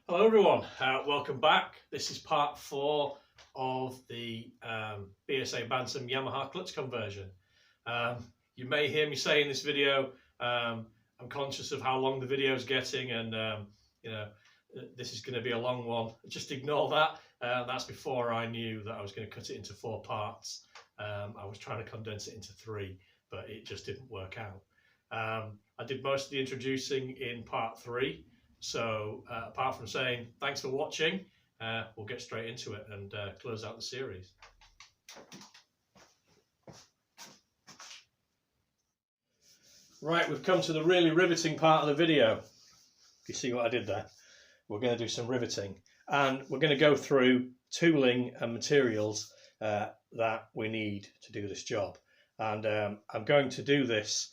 Hello everyone, welcome back. This is part 4 of the BSA Bantam Yamaha clutch conversion. You may hear me say in this video, I'm conscious of how long the video is getting, and you know, this is going to be a long one. Just ignore that. That's before I knew that I was going to cut it into 4 parts. I was trying to condense it into 3, but it just didn't work out. I did most of the introducing in part 3. So apart from saying thanks for watching, we'll get straight into it and close out the series. Right, we've come to the really riveting part of the video. You see what I did there? We're going to do some riveting, and we're going to go through tooling and materials that we need to do this job. And I'm going to do this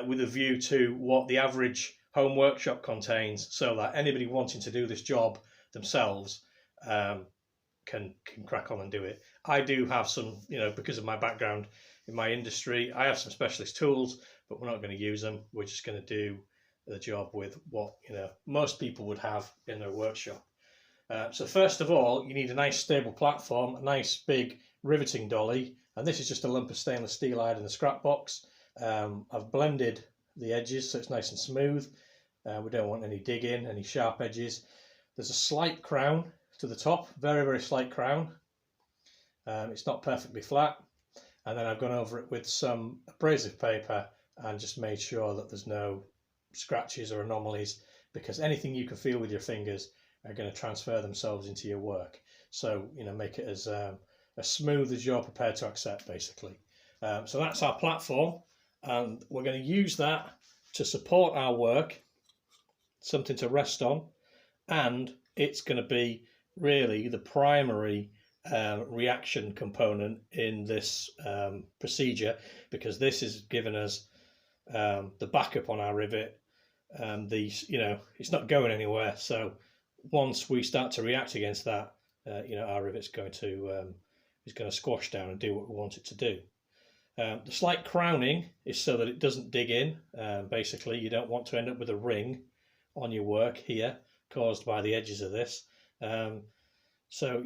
with a view to what the average home workshop contains, so that anybody wanting to do this job themselves can crack on and do it. I do have some, because of my background in my industry, I have some specialist tools, but we're not going to use them. We're just going to do the job with what most people would have in their workshop. So first of all, you need a nice stable platform, a nice big riveting dolly, and this is just a lump of stainless steel I had in the scrap box. I've blended the edges so it's nice and smooth. We don't want any digging, any sharp edges. There's a slight crown to the top, very, very slight crown. It's not perfectly flat. And then I've gone over it with some abrasive paper and just made sure that there's no scratches or anomalies, because anything you can feel with your fingers are going to transfer themselves into your work. So, make it as smooth as you're prepared to accept, basically. So that's our platform, and we're going to use that to support our work, something to rest on, and it's going to be really the primary reaction component in this procedure, because this is giving us the backup on our rivet. It's not going anywhere, so once we start to react against that, our rivet's going to squash down and do what we want it to do. The slight crowning is so that it doesn't dig in. Basically, you don't want to end up with a ring on your work here caused by the edges of this. So,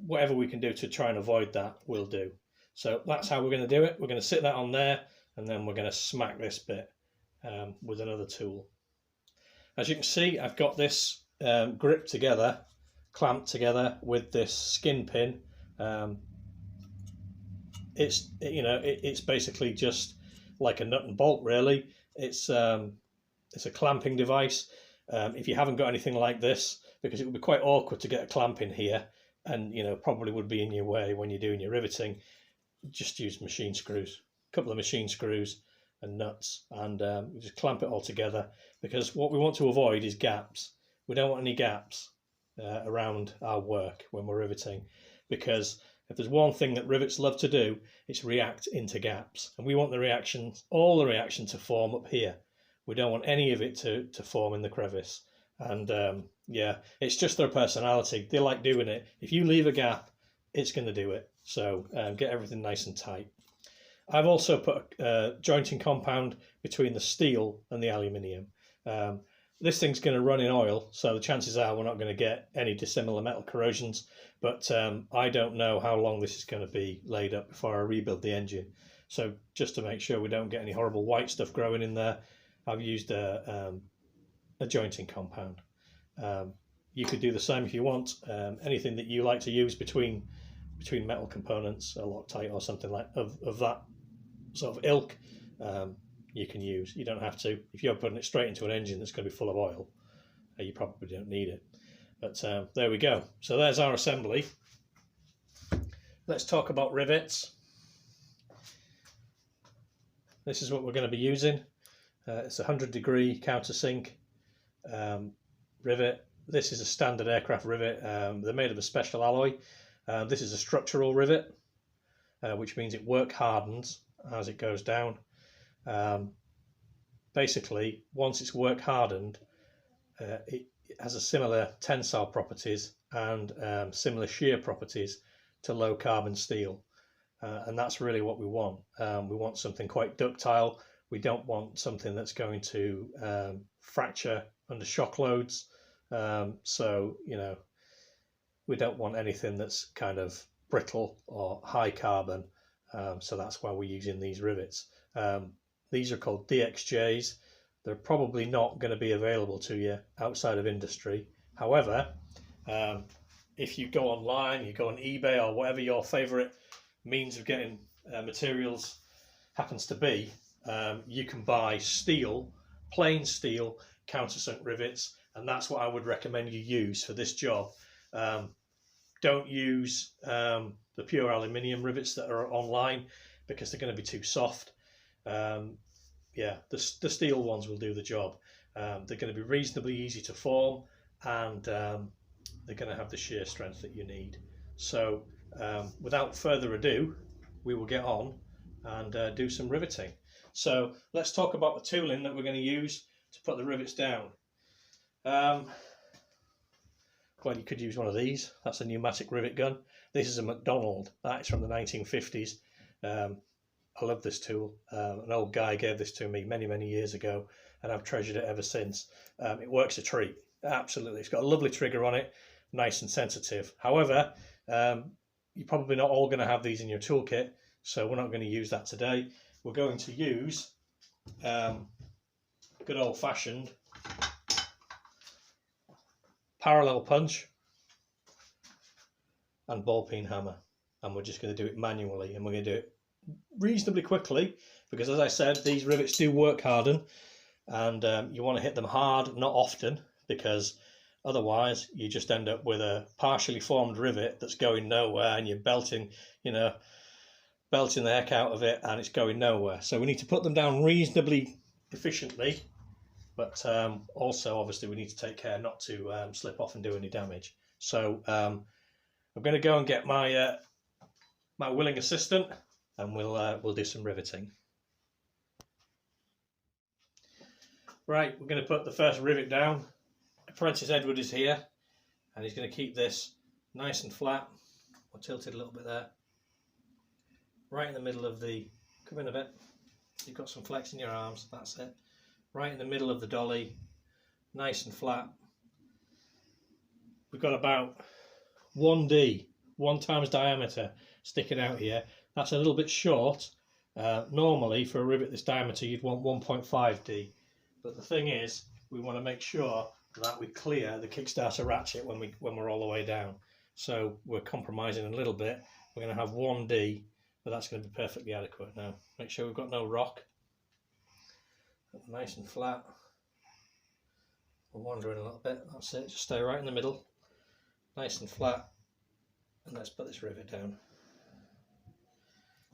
whatever we can do to try and avoid that, we'll do. So that's how we're going to do it. We're going to sit that on there, and then we're going to smack this bit with another tool. As you can see, I've got this gripped together, clamped together with this skin pin. It's basically just like a nut and bolt, really. It's a clamping device. If you haven't got anything like this, because it would be quite awkward to get a clamp in here, and probably would be in your way when you're doing your riveting, just use machine screws, a couple of machine screws and nuts, and just clamp it all together, because what we want to avoid is gaps. We don't want any gaps around our work when we're riveting, because if there's one thing that rivets love to do, it's react into gaps, and we want the reaction, all the reaction, to form up here. We don't want any of it to form in the crevice. And yeah, it's just their personality. They like doing it. If you leave a gap, it's going to do it. So get everything nice and tight. I've also put a jointing compound between the steel and the aluminium. This thing's going to run in oil, so the chances are we're not going to get any dissimilar metal corrosions. But I don't know how long this is going to be laid up before I rebuild the engine. So just to make sure we don't get any horrible white stuff growing in there, I've used a jointing compound. You could do the same if you want. Anything that you like to use between metal components, a Loctite or something like of that sort of ilk, you can use. You don't have to. If you're putting it straight into an engine that's going to be full of oil, you probably don't need it. But there we go. So there's our assembly. Let's talk about rivets. This is what we're going to be using. It's a 100-degree countersink rivet. This is a standard aircraft rivet. They're made of a special alloy. This is a structural rivet, which means it work hardens as it goes down. Basically, once it's work hardened, it has a similar tensile properties and similar shear properties to low carbon steel. And that's really what we want. We want something quite ductile. We don't want something that's going to fracture under shock loads. So, you know, we don't want anything that's kind of brittle or high carbon. So that's why we're using these rivets. These are called DXJs. They're probably not going to be available to you outside of industry. However, if you go online, you go on eBay or whatever your favorite means of getting materials happens to be, you can buy steel, plain steel countersunk rivets, and that's what I would recommend you use for this job. Don't use the pure aluminium rivets that are online because they're going to be too soft. Yeah, the steel ones will do the job. They're going to be reasonably easy to form, and they're going to have the shear strength that you need. So without further ado, we will get on and do some riveting. So let's talk about the tooling that we're going to use to put the rivets down. Well, you could use one of these. That's a pneumatic rivet gun. This is a McDonald. That's from the 1950s. I love this tool. An old guy gave this to me many years ago, and I've treasured it ever since. It works a treat. Absolutely. It's got a lovely trigger on it, nice and sensitive. However, you're probably not all going to have these in your toolkit, so we're not going to use that today. We're going to use good old-fashioned parallel punch and ball peen hammer, and we're just going to do it manually, and we're going to do it reasonably quickly because, as I said, these rivets do work harden, and you want to hit them hard, not often, because otherwise you just end up with a partially formed rivet that's going nowhere, and you're belting, you know, belting the heck out of it, and it's going nowhere. So we need to put them down reasonably efficiently, but also obviously we need to take care not to slip off and do any damage. So I'm going to go and get my my willing assistant, and we'll do some riveting. Right, we're going to put the first rivet down. Apprentice Edward is here, and he's going to keep this nice and flat. Or tilted a little bit there. Right in the middle of the, come in a bit, you've got some flex in your arms, that's it. Right in the middle of the dolly, nice and flat. We've got about 1D, 1 times diameter, sticking out here. That's a little bit short. Normally for a rivet this diameter you'd want 1.5D, but the thing is we want to make sure that we clear the Kickstarter ratchet when we're all the way down. So we're compromising a little bit. We're going to have 1D, but that's going to be perfectly adequate. Now make sure we've got no rock. Nice and flat. We're wandering a little bit, that's it, just stay right in the middle, nice and flat, and let's put this rivet down.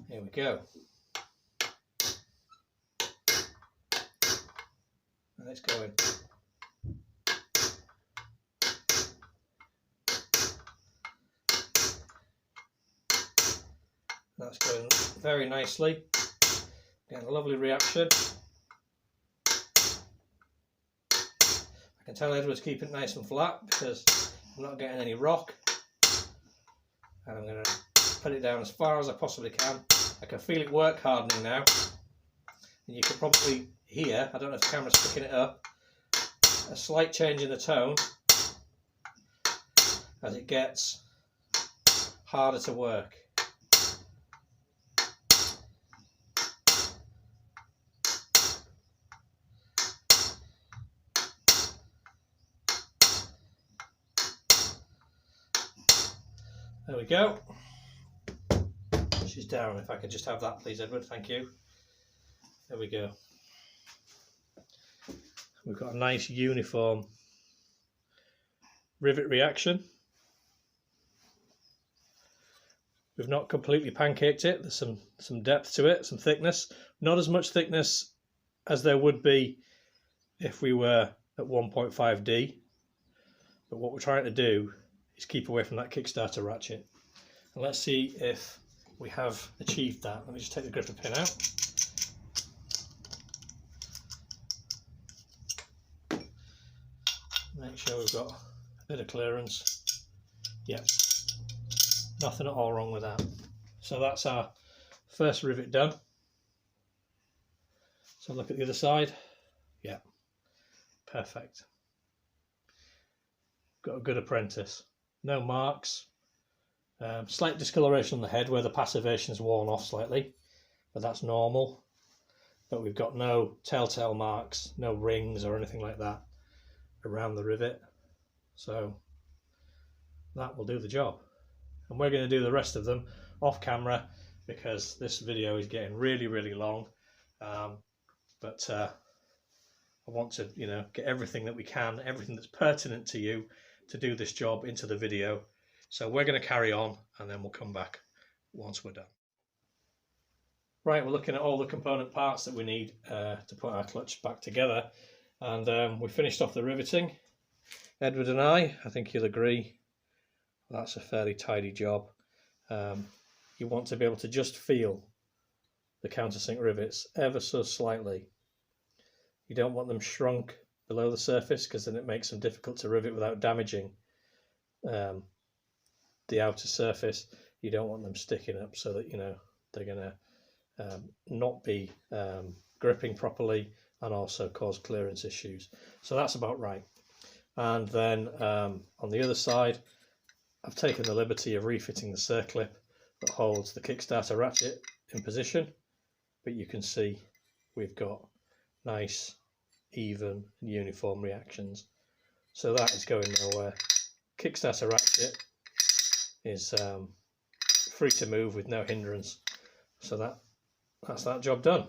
Here we go. And it's going. That's going very nicely, getting a lovely reaction. I can tell Edward's keeping it nice and flat because I'm not getting any rock, and I'm going to put it down as far as I possibly can. I can feel it work hardening now, and you can probably hear, I don't know if the camera's picking it up, a slight change in the tone as it gets harder to work. There we go. She's down. If I could just have that, please, Edward. Thank you. There we go. We've got a nice uniform rivet reaction. We've not completely pancaked it. There's some depth to it, some thickness. Not as much thickness as there would be if we were at 1.5D. But what we're trying to do is keep away from that Kickstarter ratchet. And let's see if we have achieved that. Let me just take the gripper pin out. Make sure we've got a bit of clearance. Yep, nothing at all wrong with that. So that's our first rivet done. So look at the other side. Yeah, perfect. got a good apprentice. No marks. Slight discoloration on the head where the passivation is worn off slightly, but that's normal. But we've got no telltale marks, no rings or anything like that around the rivet. So that will do the job. And we're going to do the rest of them off camera because this video is getting really long. But I want to, get everything that we can, everything that's pertinent to you to do this job into the video. So we're going to carry on and then we'll come back once we're done. Right, we're looking at all the component parts that we need to put our clutch back together. And we finished off the riveting. Edward and I think you'll agree, that's a fairly tidy job. You want to be able to just feel the countersink rivets ever so slightly. You don't want them shrunk below the surface because then it makes them difficult to rivet without damaging the outer surface. You don't want them sticking up so that they're going to not be gripping properly and also cause clearance issues. So that's about right. And then on the other side, I've taken the liberty of refitting the circlip that holds the Kickstarter ratchet in position, but you can see we've got nice, even and uniform reactions. So that is going nowhere. Kickstarter ratchet is free to move with no hindrance. So that's that job done.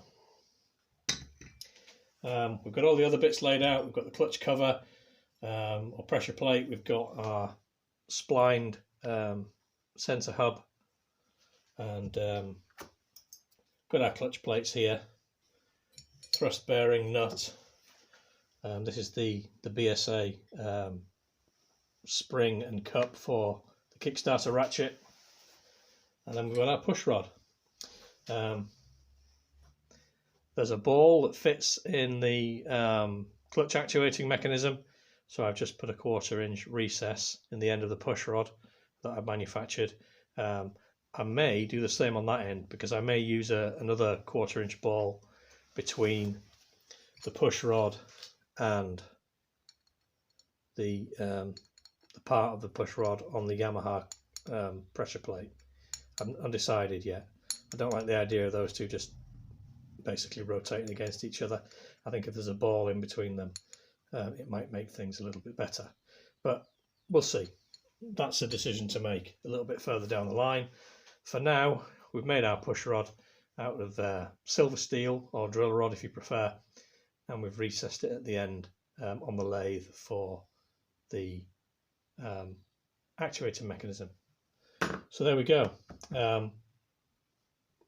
We've got all the other bits laid out. We've got the clutch cover or pressure plate. We've got our splined sensor hub, and got our clutch plates here. Thrust bearing nut. This is the BSA spring and cup for the Kickstarter ratchet, and then we've got our push rod. There's a ball that fits in the clutch actuating mechanism, so I've just put a 1/4 inch recess in the end of the push rod that I've manufactured. I may do the same on that end because I may use another 1/4 inch ball between the push rod and the part of the push rod on the Yamaha pressure plate. I'm undecided yet. I don't like the idea of those two just basically rotating against each other. I think if there's a ball in between them, it might make things a little bit better, but we'll see. That's a decision to make a little bit further down the line. For now, we've made our push rod out of silver steel or drill rod if you prefer, and we've recessed it at the end on the lathe for the actuator mechanism. So there we go.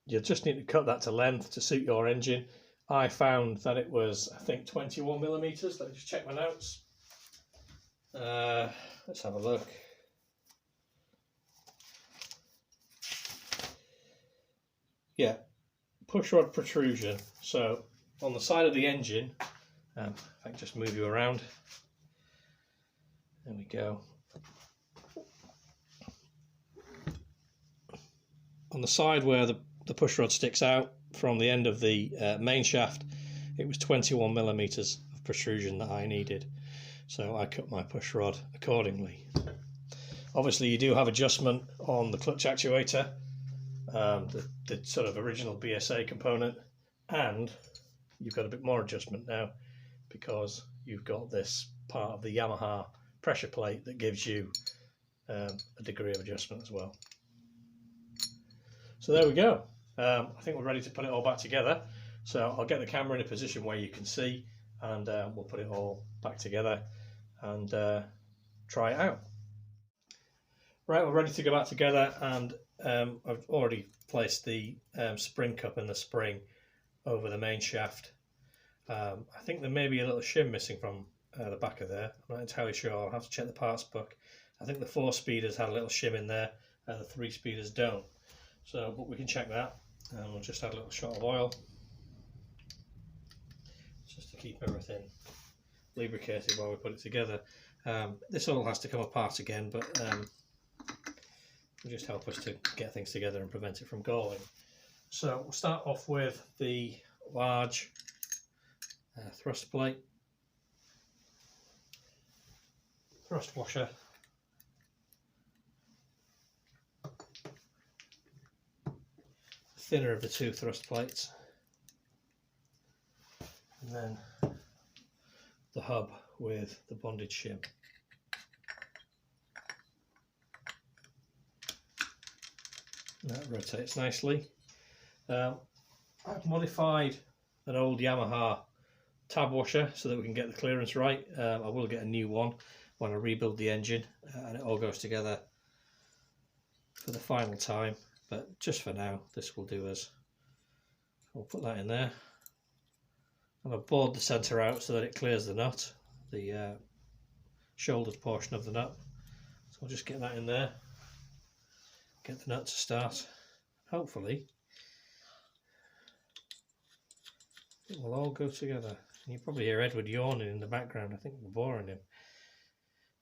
You'll just need to cut that to length to suit your engine. I found that it was, I think, 21 millimeters. Let me just check my notes. Let's have a look. Yeah, push rod protrusion. So on the side of the engine, if I can just move you around. There we go. On the side where the push rod sticks out from the end of the main shaft, it was 21 millimeters of protrusion that I needed, so I cut my push rod accordingly. Obviously you do have adjustment on the clutch actuator, the sort of original BSA component, and you've got a bit more adjustment now because you've got this part of the Yamaha pressure plate that gives you a degree of adjustment as well. So there we go. I think we're ready to put it all back together. So I'll get the camera in a position where you can see, and we'll put it all back together and try it out. Right, we're ready to go back together, and I've already placed the spring cup and the spring over the main shaft. I think there may be a little shim missing from the back of there. I'm not entirely sure. I'll have to check the parts book. I think the 4-speeders had a little shim in there, and the 3-speeders don't. So, but we can check that, and we'll just add a little shot of oil just to keep everything lubricated while we put it together. This all has to come apart again, but will just help us to get things together and prevent it from galling. So we'll start off with the large thrust plate. thrust washer, thinner of the two thrust plates, and then the hub with the bonded shim. And that rotates nicely. I've modified an old Yamaha tab washer so that we can get the clearance right. I will get a new one when I rebuild the engine and it all goes together for the final time, but just for now this will do us. We'll put that in there, and I've bored the centre out so that it clears the nut, the shouldered portion of the nut. So I'll just get that in there, get the nut to start. Hopefully it will all go together. You probably hear Edward yawning in the background. I think we're boring him.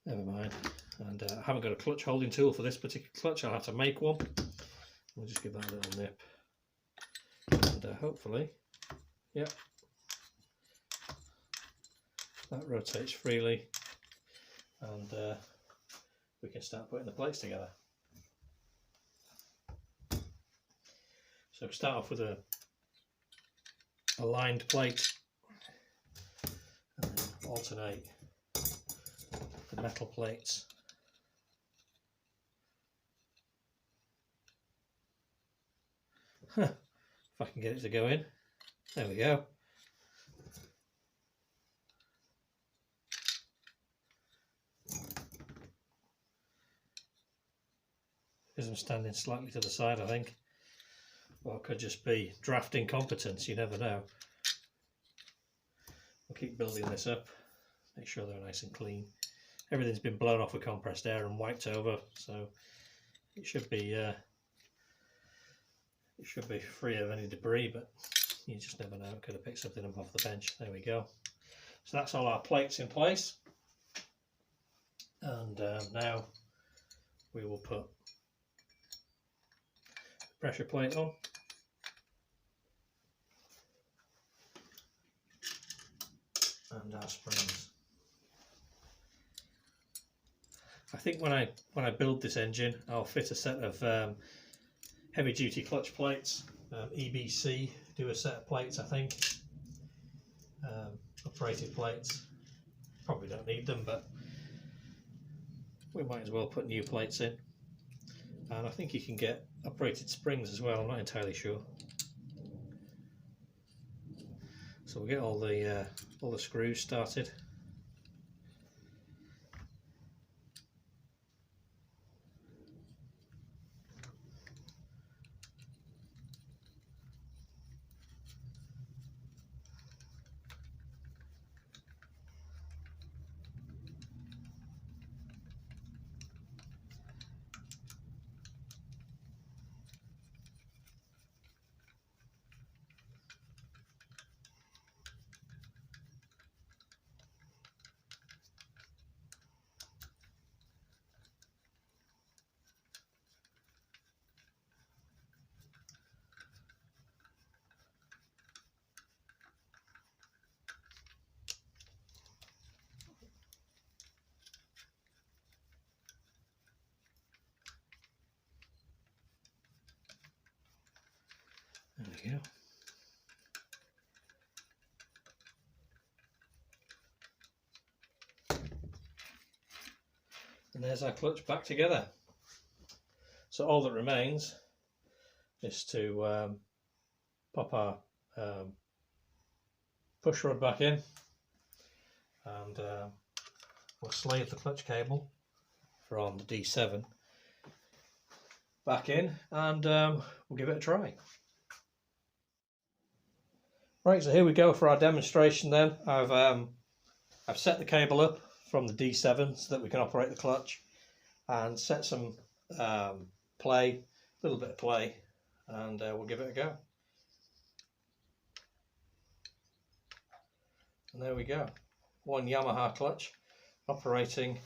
Never mind. And I haven't got a clutch holding tool for this particular clutch. I'll have to make one. We'll just give that a little nip. And hopefully, yep, that rotates freely, and we can start putting the plates together. So start off with a lined plate, and then alternate the metal plates. If I can get it to go in. There we go. Because I'm standing slightly to the side, I think. Or it could just be draft incompetence, you never know. We'll keep building this up, make sure they're nice and clean. Everything's been blown off with compressed air and wiped over, so it should be free of any debris, but you just never know, it could have picked something up off the bench. There we go. So that's all our plates in place, and now we will put the pressure plate on. And our springs. I think when I build this engine, I'll fit a set of heavy duty clutch plates. EBC do a set of plates, I think. Operated plates. Probably don't need them, but we might as well put new plates in. And I think you can get operated springs as well. I'm not entirely sure. So we'll get all the screws started. There we go. And there's our clutch back together. So all that remains is to pop our push rod back in, and we'll slave the clutch cable from the D7 back in, and we'll give it a try. Right, so here we go for our demonstration then. I've set the cable up from the D7 so that we can operate the clutch, and set some play, a little bit of play, and we'll give it a go. And there we go, one Yamaha clutch operating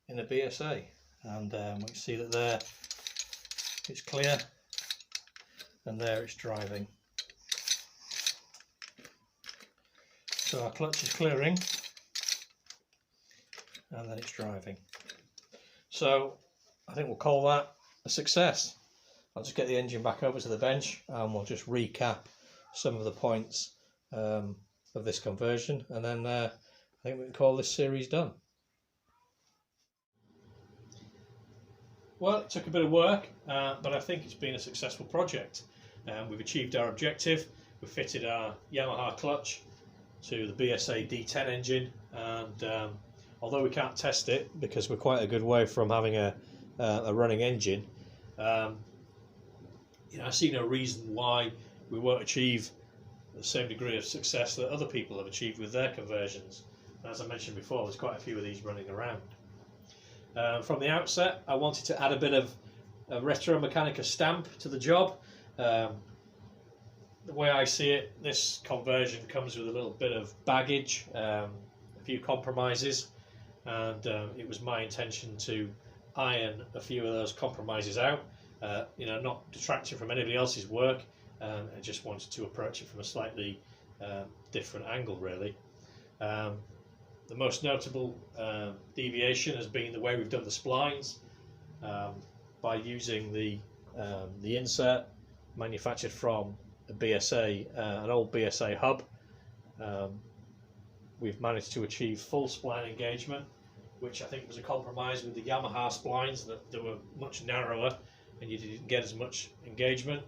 in a BSA, and we can see that there it's clear, and there it's driving. So our clutch is clearing, and then it's driving. So I think we'll call that a success. I'll just get the engine back over to the bench and we'll just recap some of the points of this conversion, and then I think we can call this series done. Well, it took a bit of work, but I think it's been a successful project. We've achieved our objective. We've fitted our Yamaha clutch to the BSA D10 engine, and although we can't test it because we're quite a good way from having a running engine, I see no reason why we won't achieve the same degree of success that other people have achieved with their conversions. And as I mentioned before, there's quite a few of these running around. From the outset, I wanted to add a bit of a retromeccanica stamp to the job. The way I see it, this conversion comes with a little bit of baggage, a few compromises, and it was my intention to iron a few of those compromises out. Not detracting from anybody else's work. I just wanted to approach it from a slightly different angle, really. The most notable deviation has been the way we've done the splines, by using the insert manufactured from a BSA, an old BSA hub. We've managed to achieve full spline engagement, which I think was a compromise with the Yamaha splines that they were much narrower and you didn't get as much engagement,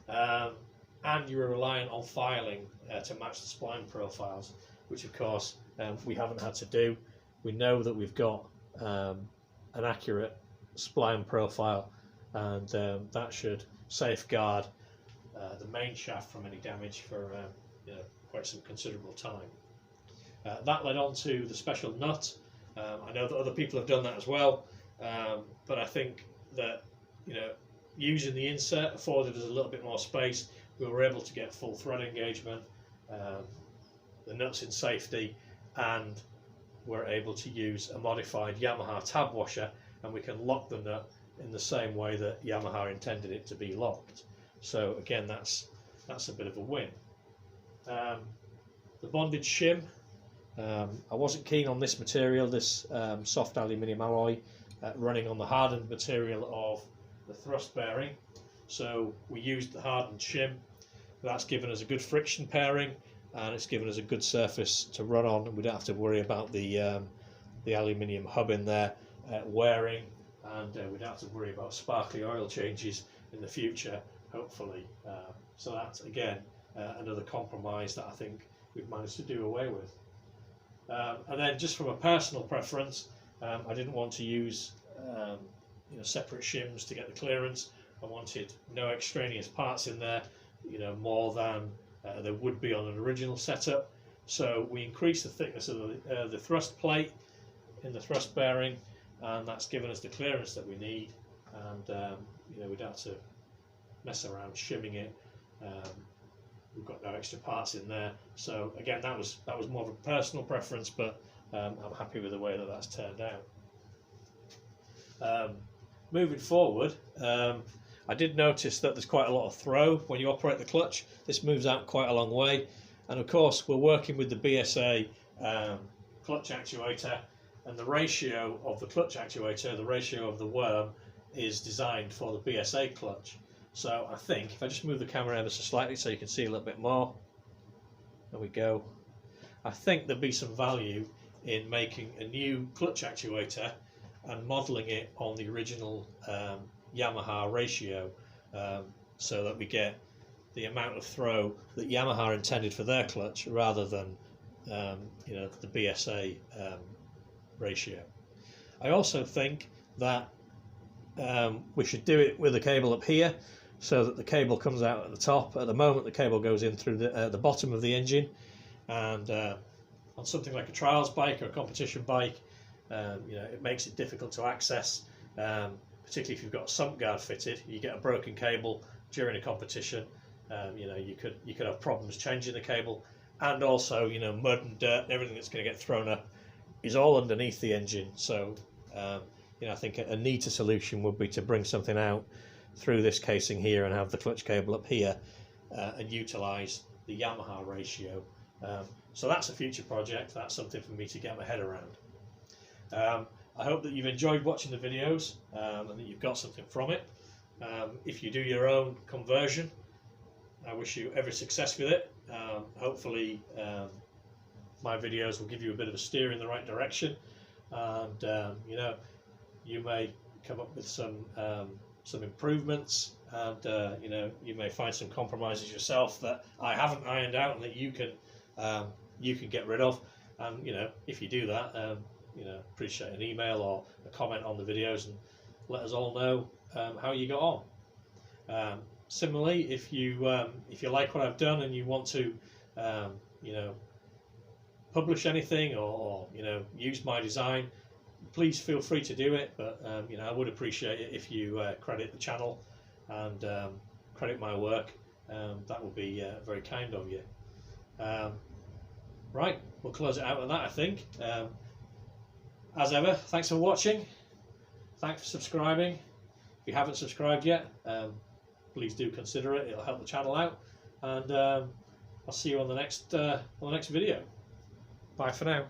and you were reliant on filing to match the spline profiles, which of course we haven't had to do. We know that we've got an accurate spline profile, and that should safeguard the main shaft from any damage for quite some considerable time. That led on to the special nut. I know that other people have done that as well, but I think that using the insert afforded us a little bit more space. We were able to get full thread engagement, the nuts in safety, and we're able to use a modified Yamaha tab washer, and we can lock the nut in the same way that Yamaha intended it to be locked. So again, that's a bit of a win. The bonded shim, I wasn't keen on this material, this soft aluminium alloy, running on the hardened material of the thrust bearing. So we used the hardened shim. That's given us a good friction pairing, and it's given us a good surface to run on. We don't have to worry about the aluminium hub in there wearing, and we don't have to worry about sparkly oil changes in the future, hopefully. So that's again another compromise that I think we've managed to do away with. And then just from a personal preference, I didn't want to use separate shims to get the clearance. I wanted no extraneous parts in there, more than there would be on an original setup. So we increased the thickness of the thrust plate in the thrust bearing, and that's given us the clearance that we need. And we don't have to mess around shimming it. We've got no extra parts in there. So again, that was more of a personal preference, but I'm happy with the way that that's turned out. Moving forward, I did notice that there's quite a lot of throw when you operate the clutch. This moves out quite a long way, and of course we're working with the BSA clutch actuator, and the ratio of the clutch actuator, the ratio of the worm, is designed for the BSA clutch. So I think if I just move the camera ever so slightly so you can see a little bit more, there we go. I think there'd be some value in making a new clutch actuator and modelling it on the original Yamaha ratio, so that we get the amount of throw that Yamaha intended for their clutch rather than the BSA ratio. I also think that we should do it with a cable up here, so that the cable comes out at the top. At the moment, the cable goes in through the bottom of the engine, and on something like a trials bike or a competition bike, it makes it difficult to access, particularly if you've got a sump guard fitted. You get a broken cable during a competition, you could have problems changing the cable, and also mud and dirt and everything that's going to get thrown up is all underneath the engine. So I think a neater solution would be to bring something out through this casing here and have the clutch cable up here, and utilise the Yamaha ratio. So that's a future project. That's something for me to get my head around. I hope that you've enjoyed watching the videos and that you've got something from it. If you do your own conversion, I wish you every success with it. Hopefully my videos will give you a bit of a steer in the right direction, and you know, you may come up with some improvements, and you know, you may find some compromises yourself that I haven't ironed out and that you can get rid of. And you know, if you do that, you know, appreciate an email or a comment on the videos and let us all know how you got on. Similarly, if you like what I've done and you want to you know, publish anything or you know, use my design, please feel free to do it. But you know, I would appreciate it if you credit the channel and credit my work. That would be very kind of you. Right, we'll close it out with that, I think. As ever, thanks for watching. Thanks for subscribing. If you haven't subscribed yet, please do consider it. It'll help the channel out. And I'll see you on the next video. Bye for now.